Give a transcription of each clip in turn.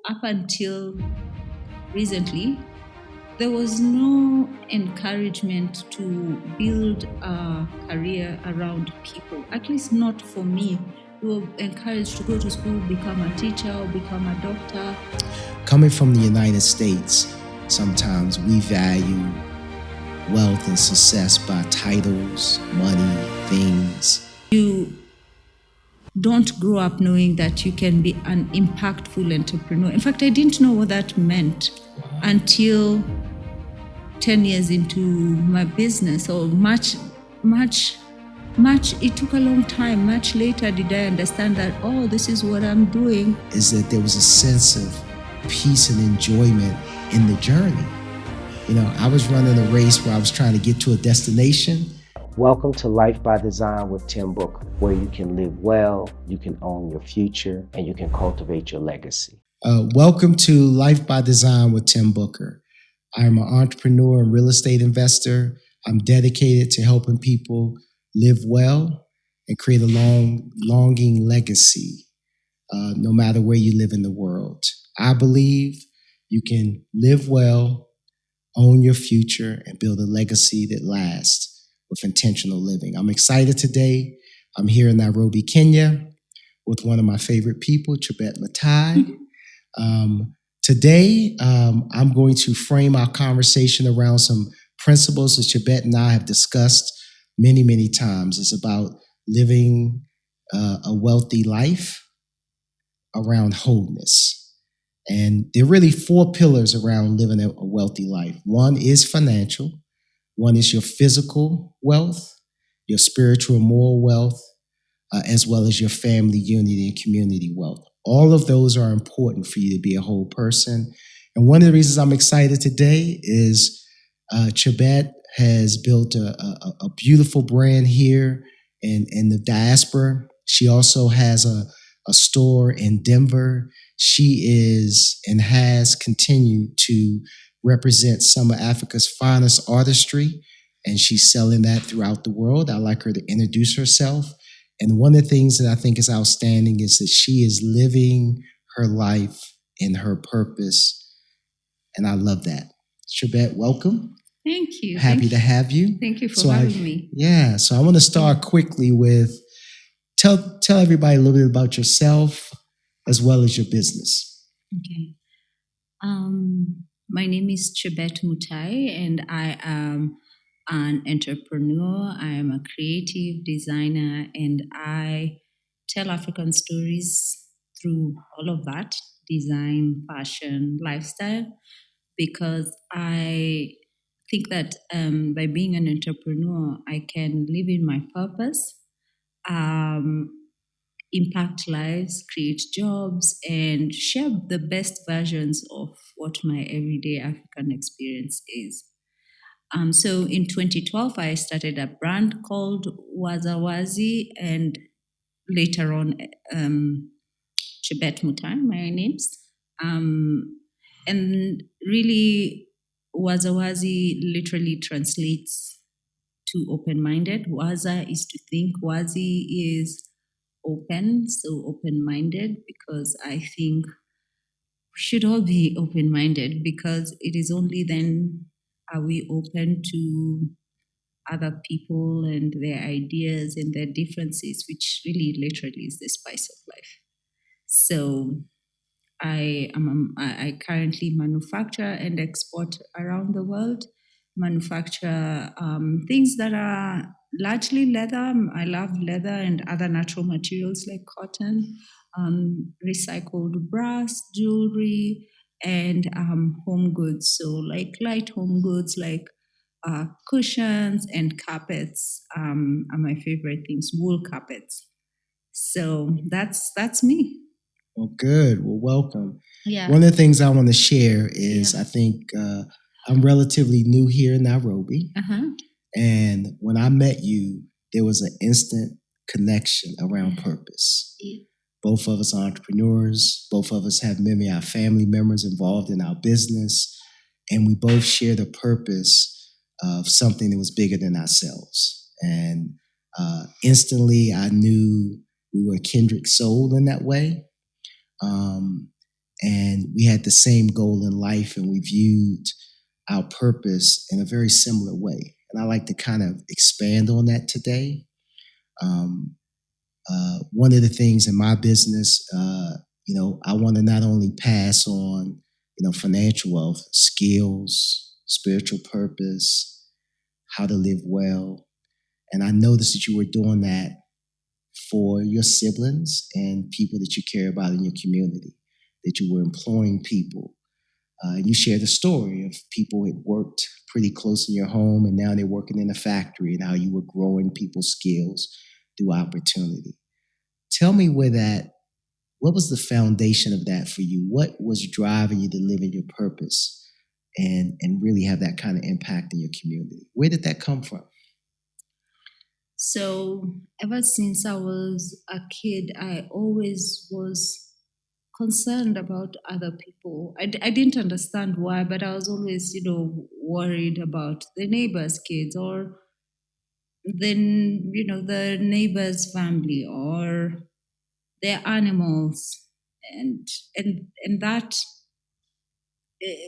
up until recently, there was no encouragement to build a career around people, at least not for me. We were encouraged to go to school, become a teacher, or become a doctor. Coming from the United States, sometimes we value wealth and success by titles, money, things. You don't grow up knowing that you can be an impactful entrepreneur. In fact, I didn't know what that meant until 10 years into my business, or much, it took a long time. Much later did I understand that, oh, this is what I'm doing. Is that there was a sense of peace and enjoyment in the journey. You know, I was running a race where I was trying to get to a destination. Welcome to Life by Design with Tim Booker, where you can live well, you can own your future, and you can cultivate your legacy. Welcome to Life by Design with Tim Booker. I'm an entrepreneur and real estate investor. I'm dedicated to helping people live well and create a longing legacy, no matter where you live in the world. I believe you can live well, own your future, and build a legacy that lasts with intentional living. I'm excited today. I'm here in Nairobi, Kenya, with one of my favorite people, Chebet Mutai. Today, I'm going to frame our conversation around some principles that Chebet and I have discussed many, many times. It's about living a wealthy life around wholeness. And there are really four pillars around living a wealthy life. One is financial. One is your physical wealth, your spiritual and moral wealth, as well as your family unity and community wealth. All of those are important for you to be a whole person. And one of the reasons I'm excited today is Chebet has built a beautiful brand here in the Diaspora. She also has a store in Denver. She is and has continued to represent some of Africa's finest artistry, and she's selling that throughout the world. I'd like her to introduce herself. And one of the things that I think is outstanding is that she is living her life in her purpose, and I love that. Chebet, welcome. Thank you. Happy to have you. Thank you for having me. Yeah, so I want to start quickly with tell everybody a little bit about yourself as well as your business. Okay. My name is Chebet Mutai, and I am an entrepreneur. I am a creative designer, and I tell African stories through all of that: design, fashion, lifestyle, because I think that by being an entrepreneur, I can live in my purpose, impact lives, create jobs, and share the best versions of what my everyday African experience is. So in 2012, I started a brand called Wazawazi, and later on, Chebet Mutai, my names. And really, Wazawazi literally translates to open-minded. Waza is to think. Wazi is open, so open-minded, because I think we should all be open-minded, because it is only then are we open to other people and their ideas and their differences, which really literally is the spice of life. So I currently manufacture and export around the world, manufacture things that are largely leather. I love leather and other natural materials like cotton, recycled brass, jewelry, and home goods. So like light home goods like cushions and carpets are my favorite things, wool carpets. So that's me. Well, good. Well, welcome. Yeah. One of the things I want to share is I think I'm relatively new here in Nairobi. Uh-huh. And when I met you, there was an instant connection around purpose. Yeah. Both of us are entrepreneurs. Both of us have many of our family members involved in our business. And we both share the purpose of something that was bigger than ourselves. And instantly, I knew we were a kindred soul in that way. and we had the same goal in life, and we viewed our purpose in a very similar way. And I like to kind of expand on that today. One of the things in my business, I want to not only pass on, financial wealth, skills, spiritual purpose, how to live well. And I noticed that you were doing that for your siblings and people that you care about in your community, that you were employing people. And you shared a story of people who had worked pretty close in your home, and now they're working in a factory, and how you were growing people's skills through opportunity. Tell me what was the foundation of that for you? What was driving you to live in your purpose and really have that kind of impact in your community? Where did that come from? So ever since I was a kid, I always was concerned about other people. I didn't understand why, but I was always, worried about the neighbor's kids, or then, the neighbor's family, or their animals. And that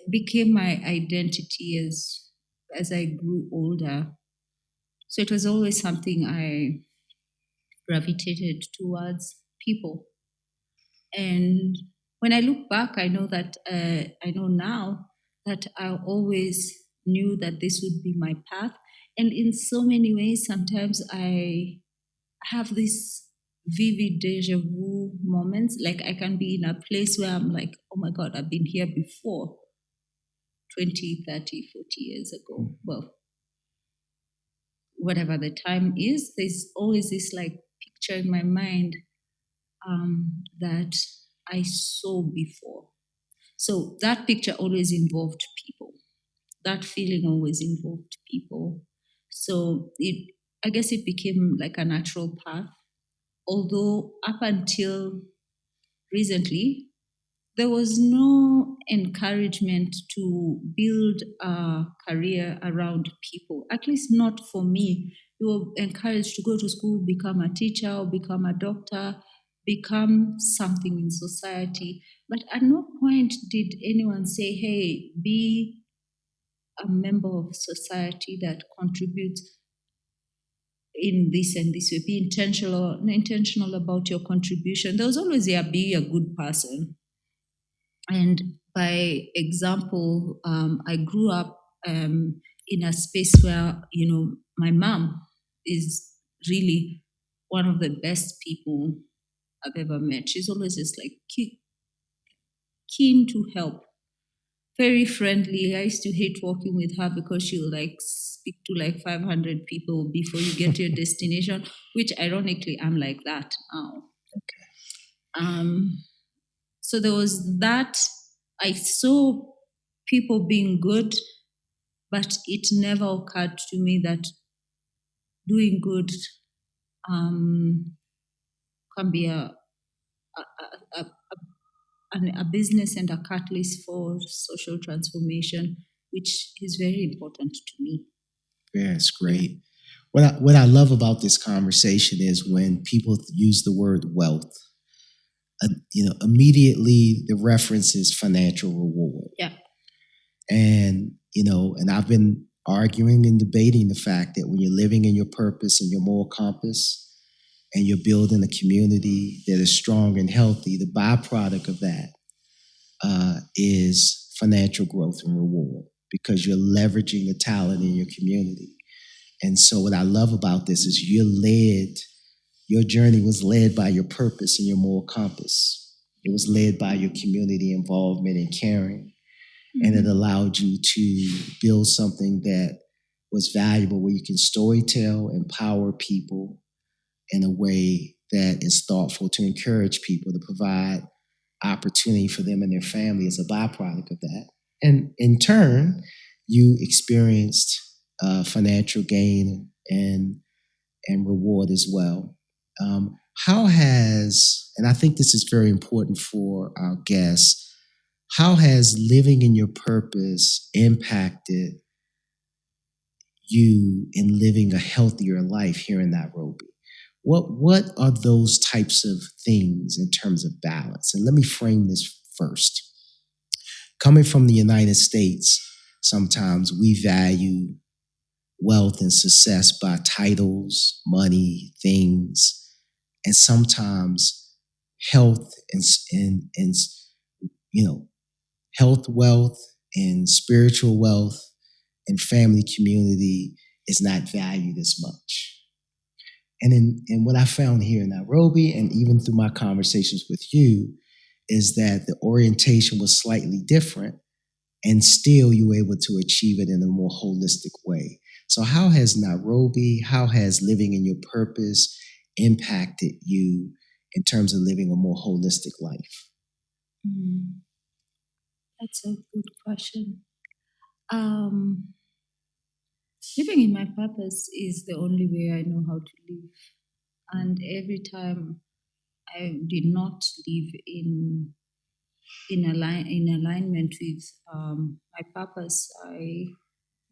became my identity as I grew older. So it was always something I gravitated towards, people. And when I look back, I know now that I always knew that this would be my path. And in so many ways, sometimes I have this vivid deja vu moments. Like I can be in a place where I'm like, oh my God, I've been here before 20, 30, 40 years ago. Well, whatever the time is, there's always this like picture in my mind that I saw before. So that picture always involved people. That feeling always involved people. So I guess it became like a natural path. Although up until recently, there was no encouragement to build a career around people, at least not for me. You were encouraged to go to school, become a teacher, or become a doctor, become something in society. But at no point did anyone say, hey, be a member of society that contributes in this and this way. Be intentional about your contribution. There was always be a good person. And by example, I grew up in a space where, my mom is really one of the best people I've ever met. She's always just like keen to help, very friendly. I used to hate working with her because she'll like speak to like 500 people before you get to your destination, which ironically I'm like that now. Okay. So there was that. I saw people being good, but it never occurred to me that doing good can be a business and a catalyst for social transformation, which is very important to me. Yeah, it's great. What I love about this conversation is when people use the word wealth, immediately the reference is financial reward. Yeah. And, and I've been arguing and debating the fact that when you're living in your purpose and your moral compass, and you're building a community that is strong and healthy, the byproduct of that is financial growth and reward, because you're leveraging the talent in your community. And so what I love about this is your journey was led by your purpose and your moral compass. It was led by your community involvement and caring. Mm-hmm. And it allowed you to build something that was valuable, where you can storytell, empower people in a way that is thoughtful, to encourage people, to provide opportunity for them and their family as a byproduct of that. And in turn, you experienced financial gain and reward as well. How has, and I think this is very important for our guests, how has living in your purpose impacted you in living a healthier life here in Nairobi? What are those types of things in terms of balance? And let me frame this first. Coming from the United States, sometimes we value wealth and success by titles, money, things, and sometimes health and health, wealth, and spiritual wealth and family community is not valued as much. And what I found here in Nairobi, and even through my conversations with you, is that the orientation was slightly different, and still you were able to achieve it in a more holistic way. So how has Nairobi, how has living in your purpose impacted you in terms of living a more holistic life? That's a good question. Living in my purpose is the only way I know how to live. And every time I did not live in alignment with my purpose, I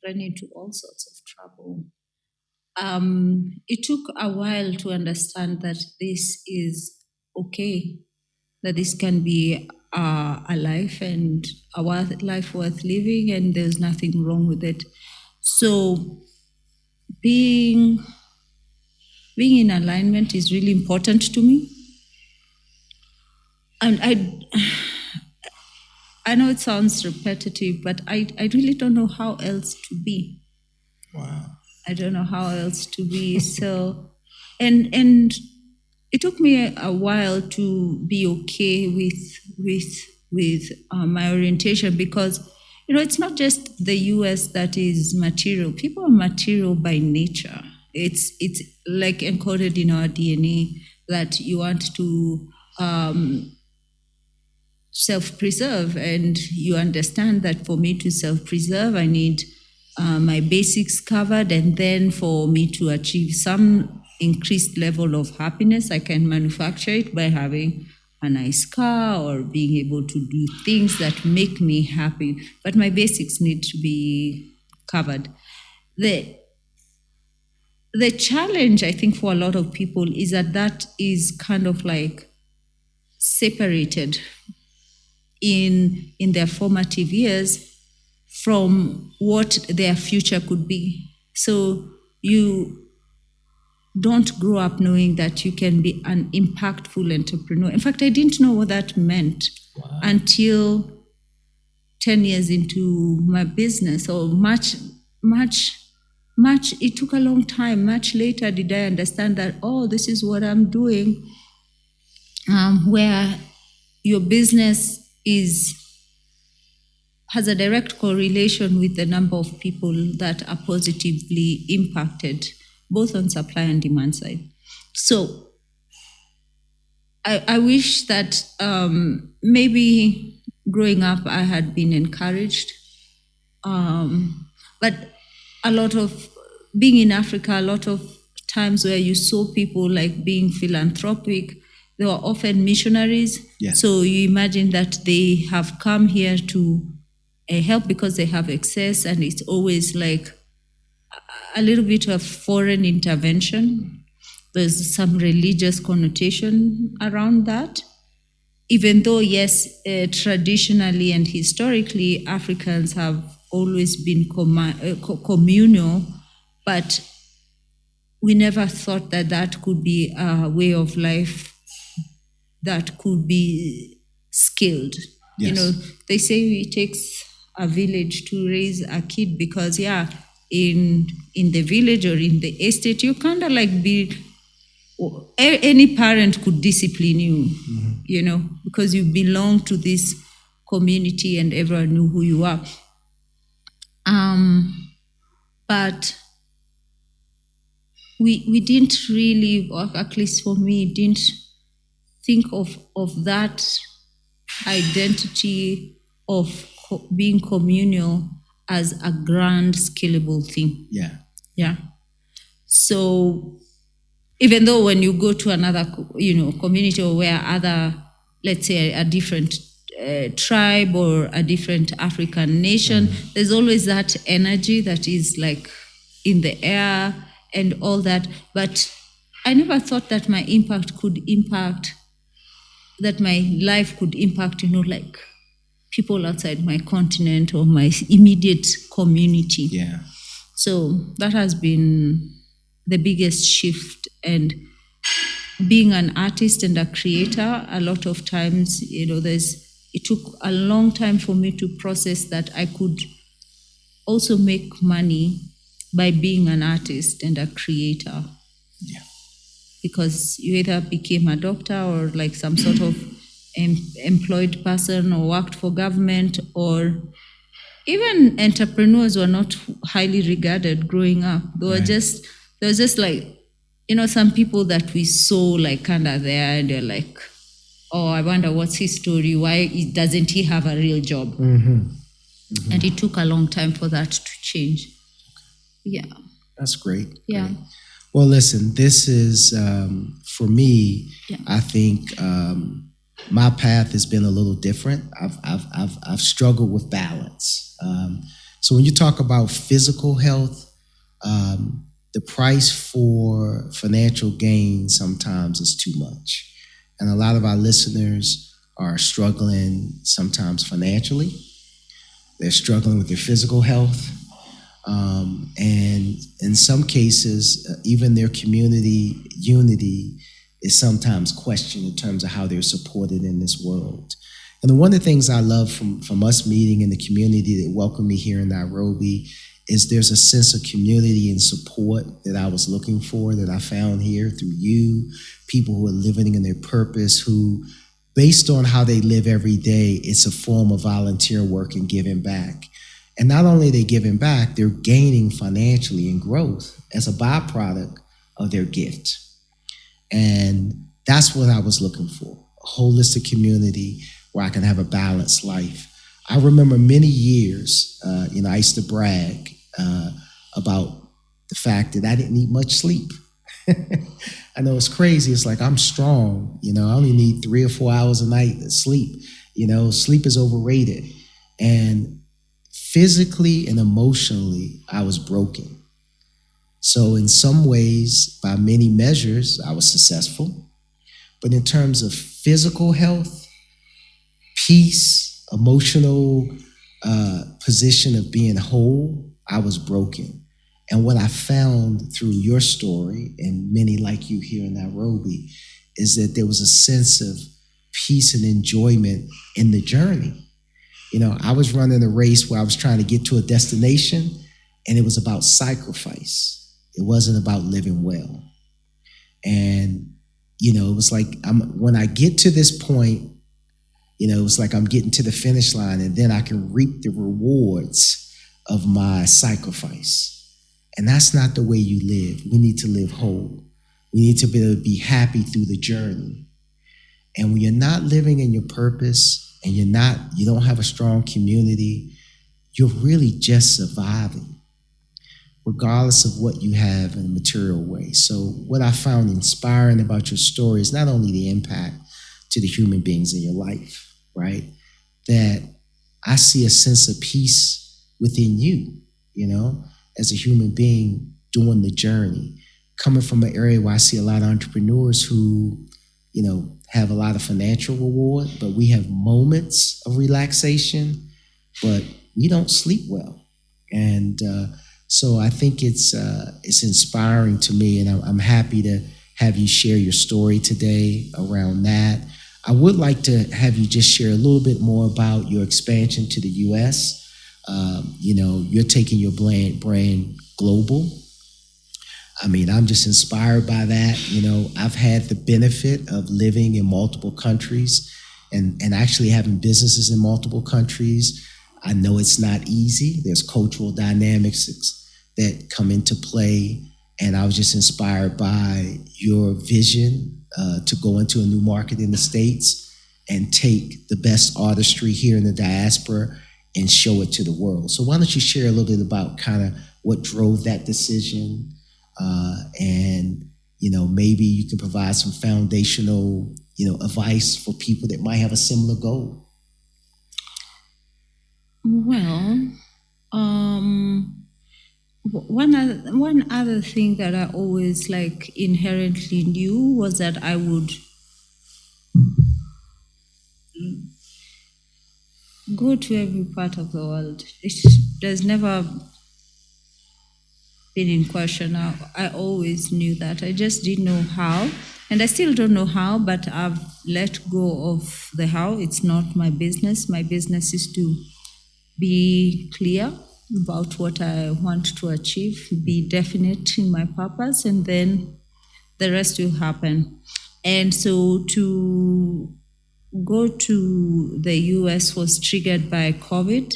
ran into all sorts of trouble. It took a while to understand that this is okay, that this can be a life and a life worth living, and there's nothing wrong with it. So being in alignment is really important to me. And I know it sounds repetitive, but I really don't know how else to be. Wow. I don't know how else to be. So, and it took me a while to be okay with my orientation, because it's not just the US that is material. People are material by nature. It's like encoded in our DNA that you want to self-preserve, and you understand that for me to self-preserve, I need my basics covered, and then for me to achieve some increased level of happiness, I can manufacture it by having a nice car or being able to do things that make me happy. But my basics need to be covered. The challenge, I think, for a lot of people is that is kind of like separated in their formative years from what their future could be. So you don't grow up knowing that you can be an impactful entrepreneur. In fact, I didn't know what that meant until 10 years into my business, or much, it took a long time. Much later did I understand that, this is what I'm doing, where your business has a direct correlation with the number of people that are positively impacted, both on supply and demand side. So I wish that maybe growing up I had been encouraged, but a lot of being in Africa, a lot of times where you saw people like being philanthropic, they were often missionaries. Yeah. So you imagine that they have come here to help because they have excess, and it's always like a little bit of foreign intervention. There's some religious connotation around that. Even though, yes, traditionally and historically, Africans have always been communal, but we never thought that could be a way of life that could be scaled. Yes. They say it takes a village to raise a kid, because in the village or in the estate, you kind of like any parent could discipline you, because you belong to this community and everyone knew who you are. But we didn't really, or at least for me, didn't think of that identity of being communal as a grand scalable thing. Yeah. So even though when you go to another, community, or where other, let's say a different tribe or a different African nation, there's always that energy that is like in the air and all that. But I never thought that my life could impact, like people outside my continent or my immediate community. Yeah. So that has been the biggest shift. And being an artist and a creator, a lot of times, it took a long time for me to process that I could also make money by being an artist and a creator. Yeah. Because you either became a doctor or like some sort of employed person or worked for government, or even entrepreneurs were not highly regarded growing up. They were just like, some people that we saw like kind of there, and they're like, oh, I wonder what's his story. Why doesn't he have a real job? Mm-hmm. Mm-hmm. And it took a long time for that to change. Yeah. That's great. Yeah. Great. Well, listen, this is, for me, Yeah. I think my path has been a little different. I've struggled with balance. So when you talk about physical health, the price for financial gain sometimes is too much. And a lot of our listeners are struggling sometimes financially. They're struggling with their physical health. And in some cases, even their community unity is sometimes questioned in terms of how they're supported in this world. And one of the things I love from us meeting in the community that welcomed me here in Nairobi is there's a sense of community and support that I was looking for, that I found here through you, people who are living in their purpose, who, based on how they live every day, it's a form of volunteer work and giving back. And not only are they giving back, they're gaining financially and growth as a byproduct of their gift. And that's what I was looking for, a holistic community where I can have a balanced life. I remember many years, I used to brag about the fact that I didn't need much sleep. I know it's crazy. It's like, I'm strong. I only need 3 or 4 hours a night to sleep. Sleep is overrated. And physically and emotionally, I was broken. So in some ways, by many measures, I was successful. But in terms of physical health, peace, emotional position of being whole, I was broken. And what I found through your story, and many like you here in Nairobi, is that there was a sense of peace and enjoyment in the journey. I was running a race where I was trying to get to a destination, and it was about sacrifice. It wasn't about living well. And, it was like, when I get to this point, it was like I'm getting to the finish line, and then I can reap the rewards of my sacrifice. And that's not the way you live. We need to live whole. We need to be able to be happy through the journey. And when you're not living in your purpose, and you don't have a strong community, you're really just surviving, regardless of what you have in a material way. So what I found inspiring about your story is not only the impact to the human beings in your life, right? That I see a sense of peace within you, as a human being doing the journey, coming from an area where I see a lot of entrepreneurs who, have a lot of financial reward, but we have moments of relaxation, but we don't sleep well. And so I think it's inspiring to me, and I'm happy to have you share your story today around that. I would like to have you just share a little bit more about your expansion to the U.S. You're taking your brand global. I'm just inspired by that. I've had the benefit of living in multiple countries and actually having businesses in multiple countries. I know it's not easy. There's cultural dynamics that come into play. And I was just inspired by your vision to go into a new market in the States and take the best artistry here in the diaspora and show it to the world. So why don't you share a little bit about kind of what drove that decision? And maybe you can provide some foundational, advice for people that might have a similar goal. Well, one other thing that I always inherently knew was that I would go to every part of the world. There's never been in question. I always knew that. I just didn't know how. And I still don't know how, but I've let go of the how. It's not my business. My business is to be clear about what I want to achieve, be definite in my purpose, and then the rest will happen. And so to go to the US was triggered by COVID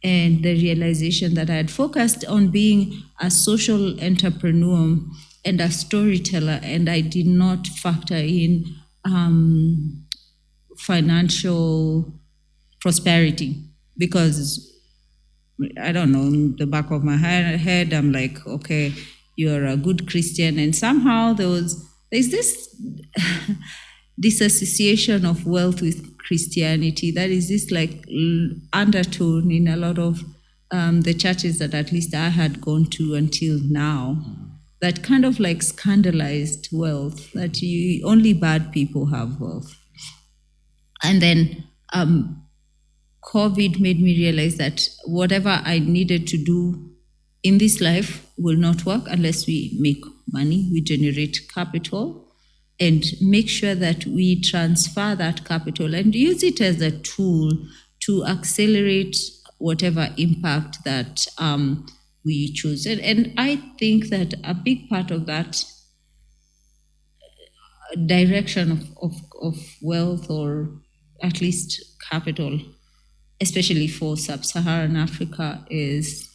and the realization that I had focused on being a social entrepreneur and a storyteller, and I did not factor in financial prosperity because I don't know, in the back of my head, I'm like, okay, you're a good Christian, and somehow there's this disassociation of wealth with Christianity. That is this like undertone in a lot of the churches that at least I had gone to until now, that kind of like scandalized wealth, that only bad people have wealth. And then COVID made me realize that whatever I needed to do in this life will not work unless we make money, we generate capital, and make sure that we transfer that capital and use it as a tool to accelerate whatever impact that we choose. And I think that a big part of that direction of wealth, or at least capital, especially for sub-Saharan Africa, is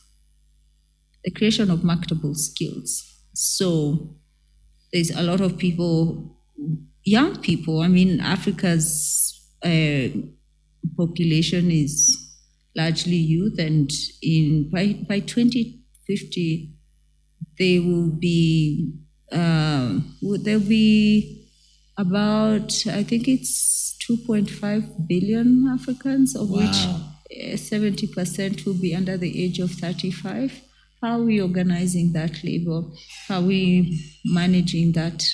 the creation of marketable skills. So there's a lot of people, young people. I mean, Africa's population is largely youth, and by 2050, there'll be about, I think it's 2.5 billion Africans, of which 70% will be under the age of 35. How are we organizing that labor? How are we managing that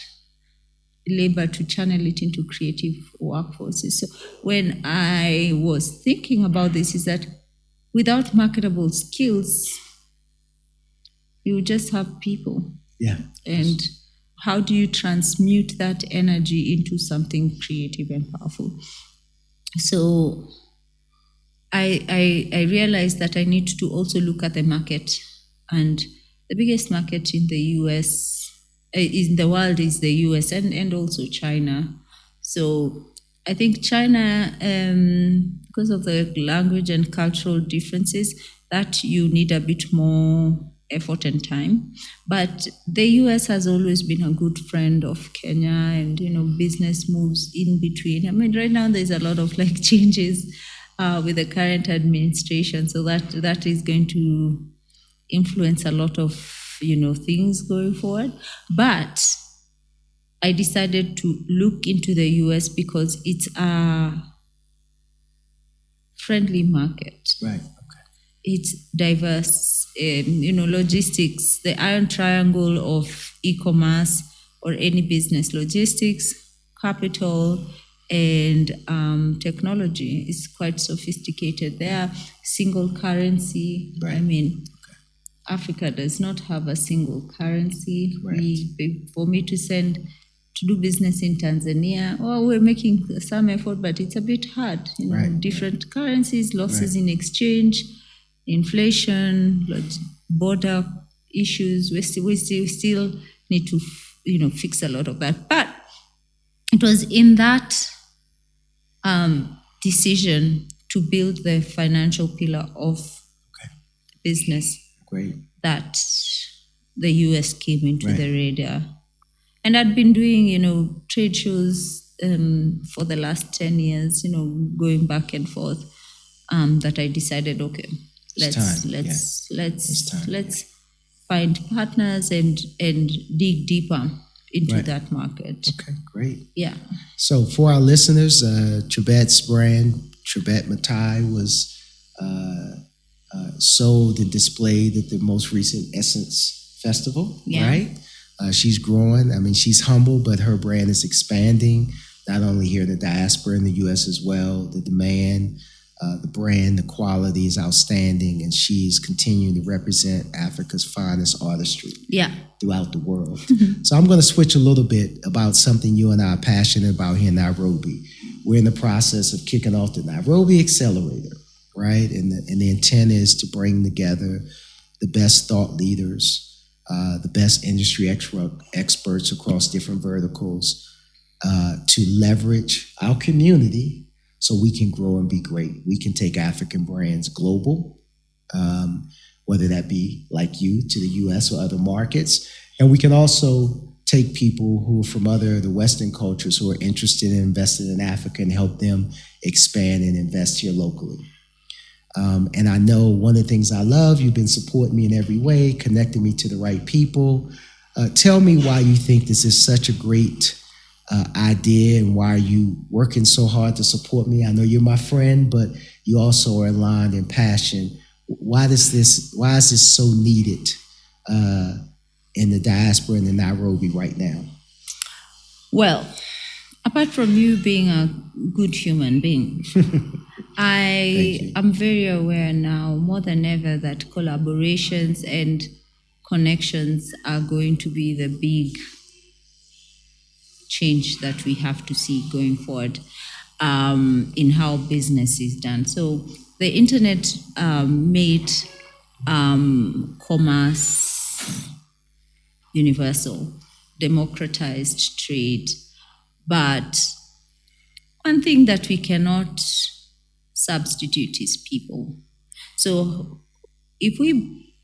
labor to channel it into creative workforces? So when I was thinking about this, is that without marketable skills, you just have people. Yeah. And how do you transmute that energy into something creative and powerful? So I realized that I need to also look at the market. And the biggest market in the US, in the world, is the US and also China. So I think China, because of the language and cultural differences, that you need a bit more effort and time. But the US has always been a good friend of Kenya, and business moves in between. I mean, right now there's a lot of like changes with the current administration, so that is going to influence a lot of things going forward. But I decided to look into the US because it's a friendly market. Right. It's diverse, logistics, the iron triangle of e-commerce or any business: logistics, capital, and technology is quite sophisticated. They are single currency. Right. I mean, Africa does not have a single currency. Right. For me to do business in Tanzania, we're making some effort, but it's a bit hard. Right. Different currencies, losses in exchange, inflation, border issues. We still need to fix a lot of that. But it was in that decision to build the financial pillar of business that the US came into the radar. And I'd been doing trade shows for the last 10 years, going back and forth, that I decided, okay, let's find partners and dig deeper into that market. Okay, great. Yeah. So for our listeners, Chebet's brand, Chebet Mutai, was sold and displayed at the most recent Essence Festival, right? She's growing. I mean, she's humble, but her brand is expanding, not only here in the diaspora in the US as well. The demand The brand, the quality is outstanding, and she's continuing to represent Africa's finest artistry throughout the world. So I'm going to switch a little bit about something you and I are passionate about here in Nairobi. We're in the process of kicking off the Nairobi Accelerator, right? And the intent is to bring together the best thought leaders, the best industry experts across different verticals to leverage our community so we can grow and be great. We can take African brands global, whether that be like you to the US or other markets. And we can also take people who are from the Western cultures who are interested in investing in Africa and help them expand and invest here locally. And I know one of the things I love, you've been supporting me in every way, connecting me to the right people. Tell me why you think this is such a great idea, and why are you working so hard to support me? I know you're my friend, but you also are aligned in passion. Why is this so needed in the diaspora and in Nairobi right now? Well, apart from you being a good human being, I am very aware now more than ever that collaborations and connections are going to be the big change that we have to see going forward in how business is done. So the internet made commerce universal, democratized trade, but one thing that we cannot substitute is people. So if we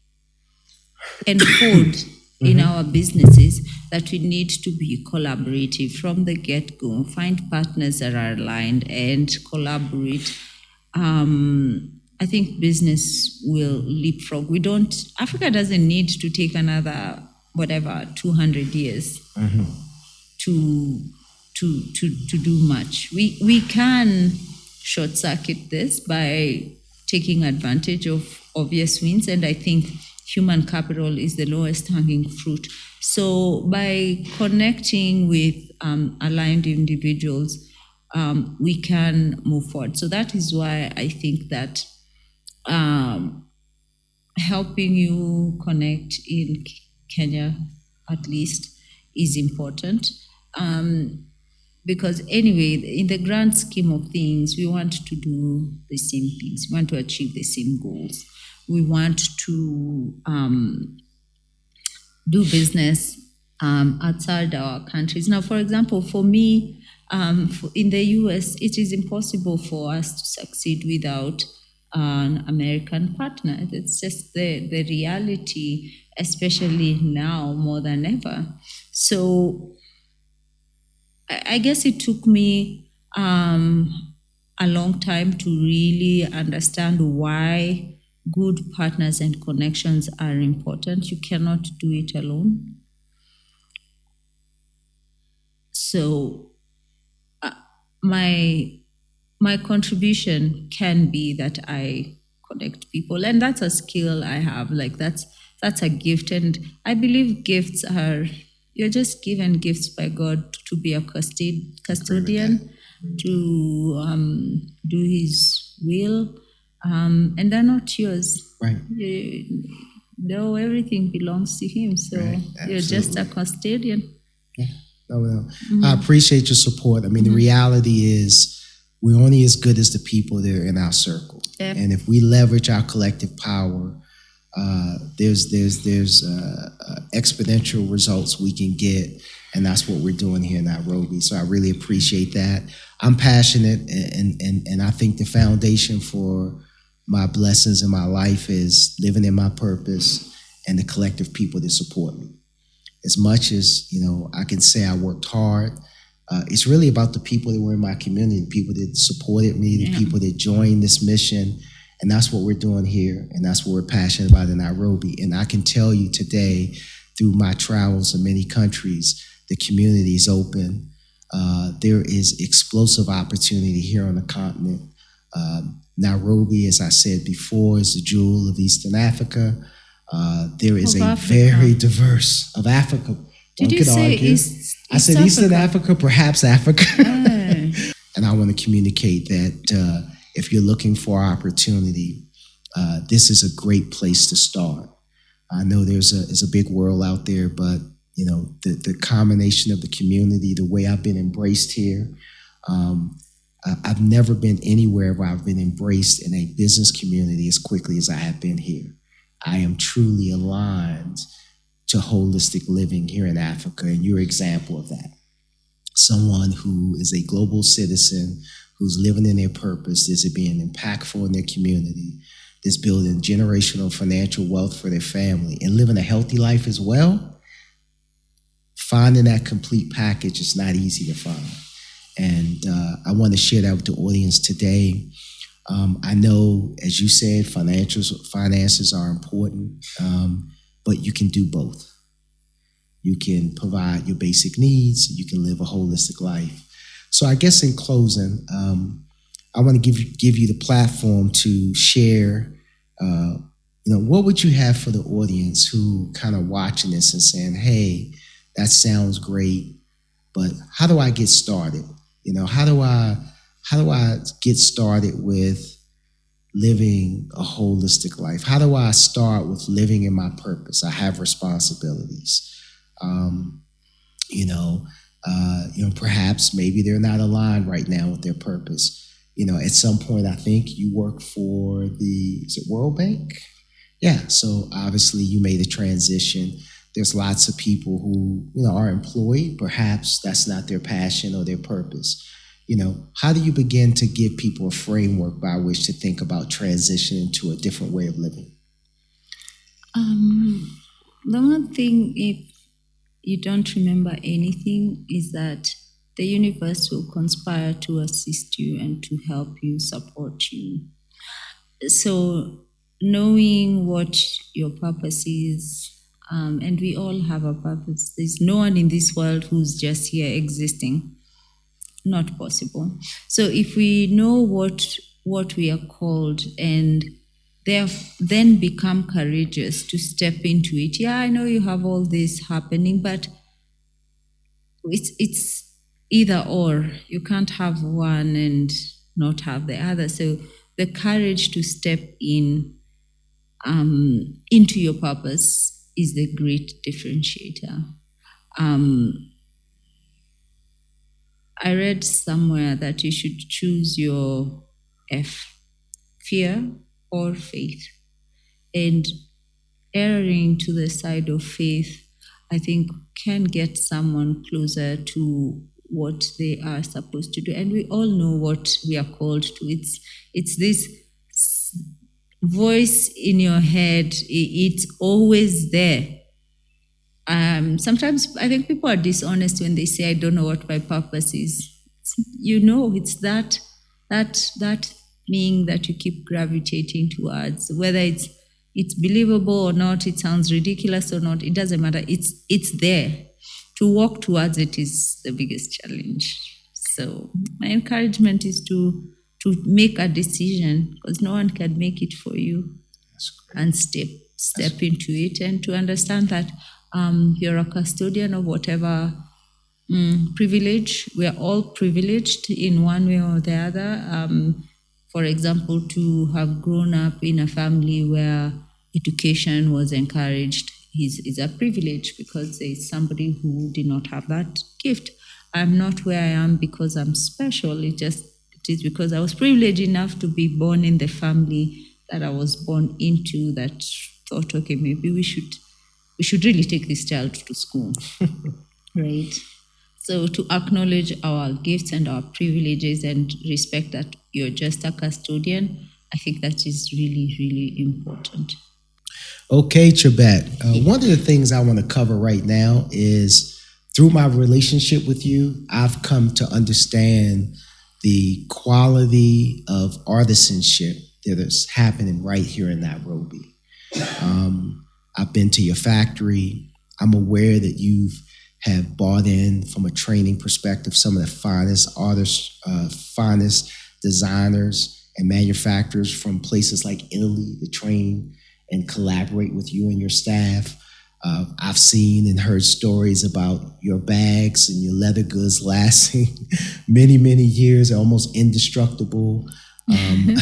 encode in our businesses that we need to be collaborative from the get-go, find partners that are aligned and collaborate, I think business will leapfrog. Africa doesn't need to take another 200 years to do much. We can short circuit this by taking advantage of obvious wins, and I think human capital is the lowest hanging fruit. So by connecting with aligned individuals, we can move forward. So that is why I think that helping you connect in Kenya, at least, is important. Because anyway, in the grand scheme of things, we want to do the same things. We want to achieve the same goals. We want to do business outside our countries. Now, for example, for me, in the US, it is impossible for us to succeed without an American partner. It's just the reality, especially now more than ever. So I guess it took me a long time to really understand why good partners and connections are important. You cannot do it alone. So my contribution can be that I connect people, and that's a skill I have. Like that's a gift, and I believe gifts are, you're just given gifts by God to be a custodian, to do His will, and they're not yours. Right. No, everything belongs to Him. So you're just a custodian. Yeah. No. I appreciate your support. I mean, the reality is we're only as good as the people that are in our circle. Yep. And if we leverage our collective power, there's exponential results we can get, and that's what we're doing here in Nairobi. So I really appreciate that. I'm passionate, and I think the foundation for my blessings in my life is living in my purpose and the collective people that support me. As much as, I can say I worked hard, it's really about the people that were in my community, the people that supported me, the people that joined this mission. And that's what we're doing here, and that's what we're passionate about in Nairobi. And I can tell you today, through my travels in many countries, the community is open. There is explosive opportunity here on the continent. Nairobi, as I said before, is the jewel of Eastern Africa. There is very diverse of Africa. Did you say East I said Eastern Africa, perhaps Africa. And I want to communicate that if you're looking for opportunity, this is a great place to start. I know there's a big world out there, but the combination of the community, the way I've been embraced here, I've never been anywhere where I've been embraced in a business community as quickly as I have been here. I am truly aligned to holistic living here in Africa, and you're an example of that. Someone who is a global citizen, who's living in their purpose, is being impactful in their community, is building generational financial wealth for their family, and living a healthy life as well. Finding that complete package is not easy to find. And I want to share that with the audience today. I know, as you said, finances are important, but you can do both. You can provide your basic needs. You can live a holistic life. So I guess in closing, I want to give you the platform to share. What would you have for the audience who kind of watching this and saying, "Hey, that sounds great, but how do I get started? How do I get started with living a holistic life? How do I start with living in my purpose? I have responsibilities. Perhaps maybe they're not aligned right now with their purpose. At some point, I think you work for is it World Bank? Yeah. So obviously you made a transition. There's lots of people who, are employed. Perhaps that's not their passion or their purpose. How do you begin to give people a framework by which to think about transitioning to a different way of living? The one thing, if you don't remember anything, is that the universe will conspire to assist you and to help you, support you. So knowing what your purpose is, and we all have a purpose. There's no one in this world who's just here existing. Not possible. So if we know what we are called and then become courageous to step into it. Yeah, I know you have all this happening, but it's either or. You can't have one and not have the other. So the courage to step into your purpose is the great differentiator. I read somewhere that you should choose your F, fear or faith. And erring to the side of faith, I think, can get someone closer to what they are supposed to do. And we all know what we are called to. It's this voice in your head. It's always there. Sometimes I think people are dishonest when they say, "I don't know what my purpose is." It's that being that you keep gravitating towards, whether it's believable or not, it sounds ridiculous or not, it doesn't matter. It's there. To walk towards it is the biggest challenge. So my encouragement is to make a decision, because no one can make it for you, and step into it, and to understand that you're a custodian of whatever privilege. We are all privileged in one way or the other. For example, to have grown up in a family where education was encouraged is a privilege, because there is somebody who did not have that gift. I'm not where I am because I'm special. It is because I was privileged enough to be born in the family that I was born into, that thought, okay, maybe we should really take this child to school, right? So to acknowledge our gifts and our privileges and respect that you're just a custodian, I think that is really, really important. Okay, Chebet. One of the things I want to cover right now is, through my relationship with you, I've come to understand the quality of artisanship that is happening right here in Nairobi. I've been to your factory. I'm aware that you have bought in, from a training perspective, some of the finest artists, finest designers and manufacturers from places like Italy to train and collaborate with you and your staff. I've seen and heard stories about your bags and your leather goods lasting many, many years, almost indestructible. Um,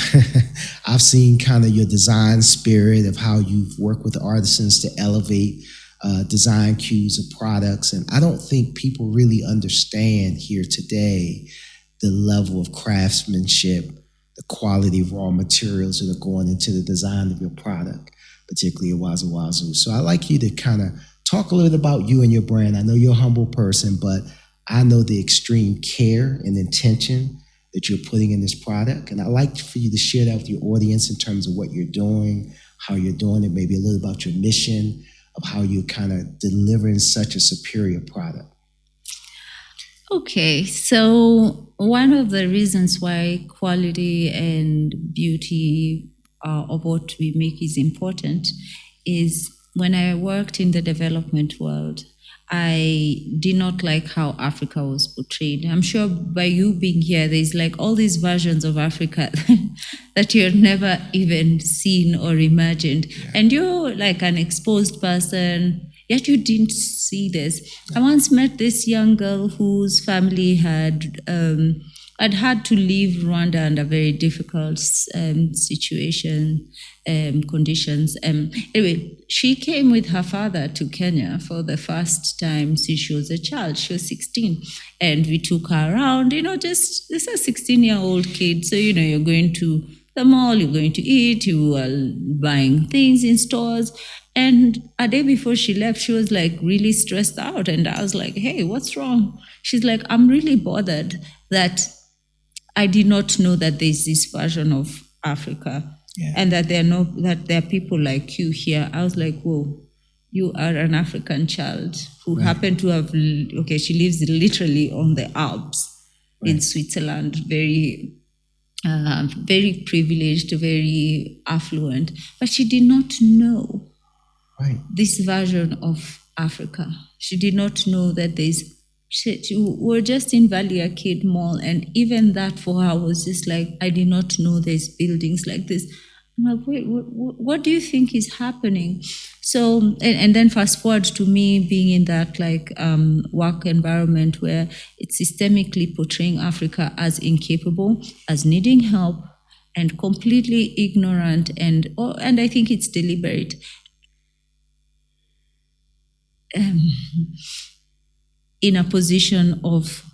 I've seen kind of your design spirit of how you've worked with artisans to elevate design cues of products. And I don't think people really understand here today the level of craftsmanship, the quality of raw materials that are going into the design of your product, particularly at Wazawazi. So I'd like you to kind of talk a little bit about you and your brand. I know you're a humble person, but I know the extreme care and intention that you're putting in this product. And I'd like for you to share that with your audience in terms of what you're doing, how you're doing it, maybe a little about your mission of how you're kind of delivering such a superior product. Okay, so one of the reasons why quality and beauty of what we make is important is when I worked in the development world, I did not like how Africa was portrayed. I'm sure by you being here, there's like all these versions of Africa that you've never even seen or imagined. Yeah. And you're like an exposed person, yet you didn't see this. Yeah. I once met this young girl whose family had had to leave Rwanda under very difficult situation, conditions. Anyway, she came with her father to Kenya for the first time since she was a child. She was 16. And we took her around, this is a 16-year-old kid. So, you're going to the mall, you're going to eat, you are buying things in stores. And a day before she left, she was like really stressed out. And I was like, hey, what's wrong? She's like, I'm really bothered that I did not know that there's this version of Africa, and that there are people like you here. I was like, whoa, you are an African child who happened to have, she lives literally on the Alps in Switzerland, very, very privileged, very affluent, but she did not know this version of Africa. She did not know that we're just in Valley Arcade Mall, and even that for her was just like, I did not know there's buildings like this. I'm like, wait, what do you think is happening? So, and then fast forward to me being in that work environment where it's systemically portraying Africa as incapable, as needing help, and completely ignorant, and I think it's deliberate. In a position of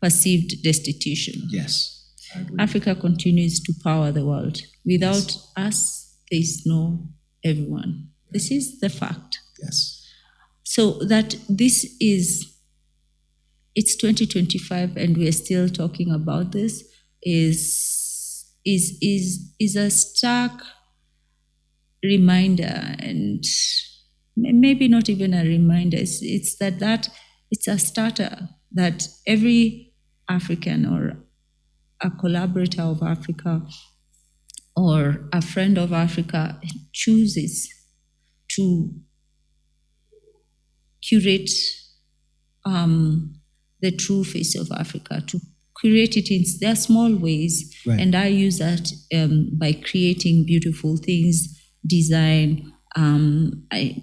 perceived destitution. Yes, I agree. Africa continues to power the world. Without us, there is no everyone. This is the fact. Yes. So that it's 2025 and we're still talking about this is a stark reminder, and maybe not even a reminder. It's that it's a starter that every African or a collaborator of Africa or a friend of Africa chooses to curate the true face of Africa, to curate it in their small ways. Right. And I use that by creating beautiful things, design,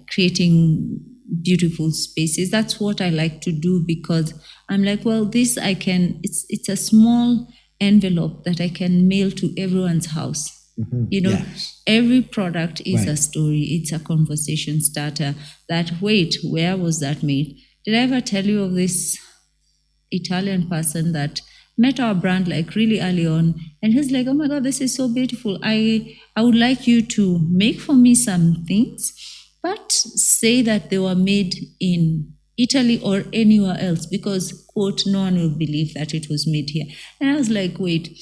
creating beautiful spaces. That's what I like to do, because I'm like, well, this I can, it's a small envelope that I can mail to everyone's house. Mm-hmm. Every product is a story. It's a conversation starter. That, wait, where was that made? Did I ever tell you of this Italian person that met our brand like really early on, and he's like, oh my God, this is so beautiful. I would like you to make for me some things, but say that they were made in Italy or anywhere else, because, quote, no one will believe that it was made here. And I was like, wait,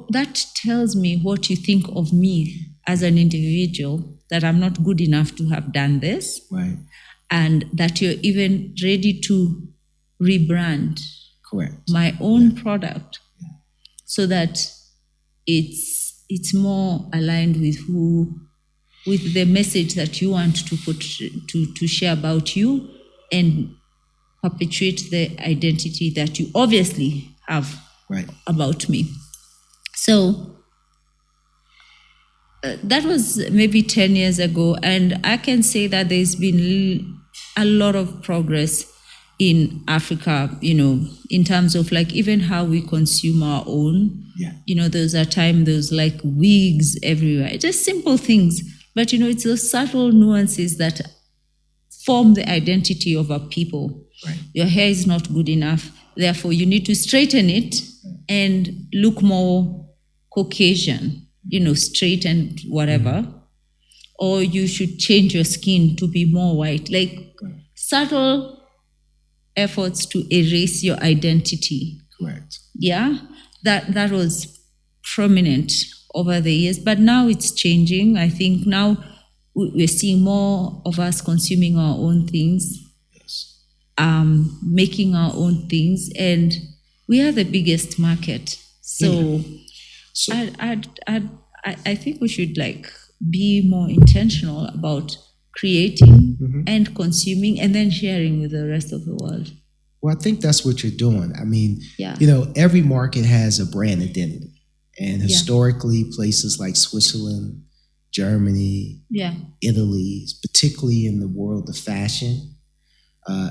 that tells me what you think of me as an individual, that I'm not good enough to have done this. Right. And that you're even ready to rebrand my own product so that it's more aligned with the message that you want to put to share about you, and perpetuate the identity that you obviously have about me. So that was maybe 10 years ago, and I can say that there's been a lot of progress in Africa, in terms of like even how we consume our own. Yeah. There's a time there's like wigs everywhere, just simple things. But it's those subtle nuances that form the identity of a people. Right. Your hair is not good enough, therefore you need to straighten it and look more Caucasian, straight and whatever. Or you should change your skin to be more white. Like subtle efforts to erase your identity. Correct. Yeah, that was prominent over the years, but now it's changing. I think now we're seeing more of us consuming our own things, Yes. making our own things, and we are the biggest market. So, I think we should like be more intentional about creating and consuming and then sharing with the rest of the world. Well, I think that's what you're doing. I mean, Yeah. Every market has a brand identity. And historically, places like Switzerland, Germany, Italy, particularly in the world of fashion,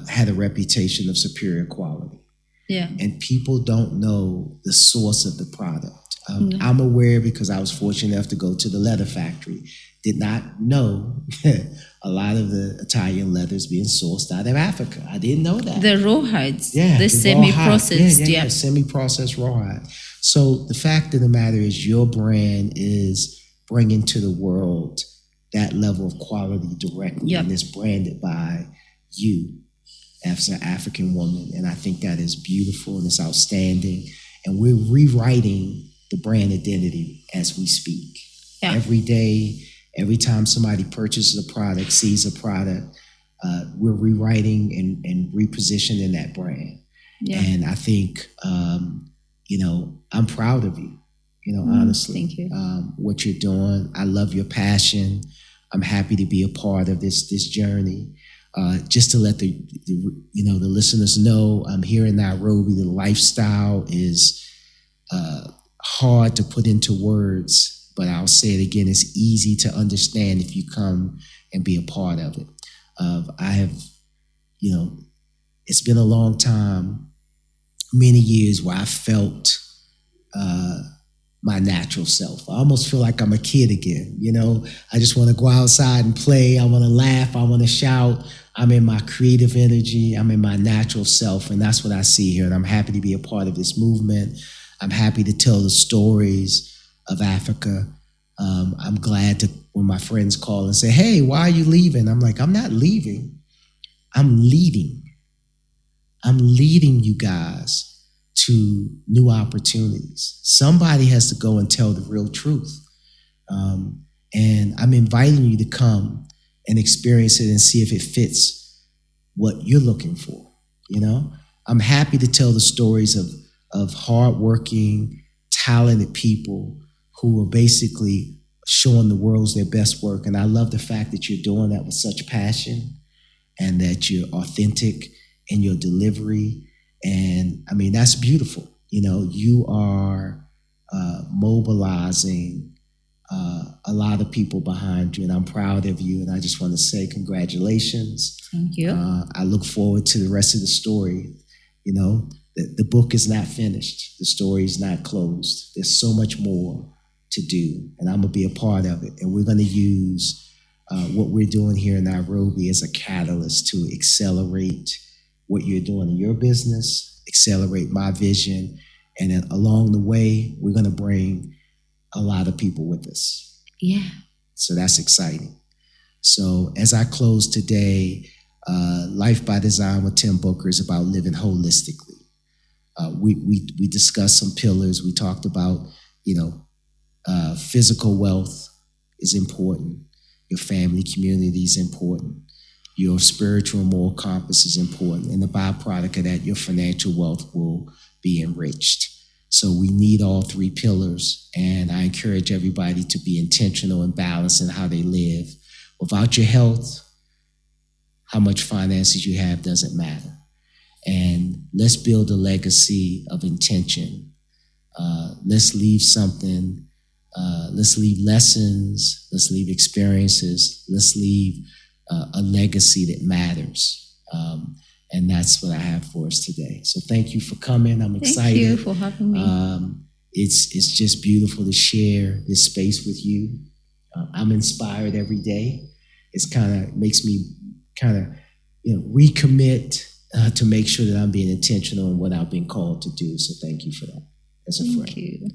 had a reputation of superior quality. Yeah. And people don't know the source of the product. I'm aware because I was fortunate enough to go to the leather factory. Did not know a lot of the Italian leathers being sourced out of Africa. I didn't know that. The rawhides, the the semi-processed. Yeah, semi-processed rawhide. So the fact of the matter is your brand is bringing to the world that level of quality directly. And it's branded by you as an African woman. And I think that is beautiful and it's outstanding. And we're rewriting the brand identity as we speak. Yeah. Every day, every time somebody purchases a product, sees a product, we're rewriting and repositioning that brand. Yeah. And I think, I'm proud of you, honestly. Thank you. What you're doing. I love your passion. I'm happy to be a part of this journey. Just to let the listeners know, I'm here in Nairobi. The lifestyle is hard to put into words, but I'll say it again, it's easy to understand if you come and be a part of it. I have, it's been a long time, many years where I felt my natural self. I almost feel like I'm a kid again, I just want to go outside and play. I want to laugh. I want to shout. I'm in my creative energy. I'm in my natural self, and that's what I see here. And I'm happy to be a part of this movement. I'm happy to tell the stories of Africa. I'm glad when my friends call and say, hey, why are you leaving? I'm like, I'm not leaving. I'm leading. I'm leading you guys to new opportunities. Somebody has to go and tell the real truth. And I'm inviting you to come and experience it and see if it fits what you're looking for. I'm happy to tell the stories of hardworking, talented people who are basically showing the world's their best work. And I love the fact that you're doing that with such passion and that you're authentic in your delivery. And I mean, that's beautiful. You are mobilizing a lot of people behind you, and I'm proud of you. And I just want to say congratulations. Thank you. I look forward to the rest of the story. The book is not finished. The story is not closed. There's so much more to do, and I'm going to be a part of it. And we're going to use what we're doing here in Nairobi as a catalyst to accelerate what you're doing in your business, accelerate my vision, and then along the way, we're going to bring a lot of people with us. Yeah. So that's exciting. So as I close today, Life by Design with Tim Booker is about living holistically. We discussed some pillars. We talked about, physical wealth is important. Your family community is important. Your spiritual and moral compass is important. And the byproduct of that, your financial wealth will be enriched. So we need all three pillars. And I encourage everybody to be intentional and balanced in how they live. Without your health, how much finances you have doesn't matter. And let's build a legacy of intention. Let's leave something. Let's leave lessons. Let's leave experiences. Let's leave a legacy that matters. And that's what I have for us today. So thank you for coming. I'm excited. Thank you for having me. It's just beautiful to share this space with you. I'm inspired every day. It's makes me recommit to make sure that I'm being intentional in what I've been called to do. So thank you for that as a friend. Thank you.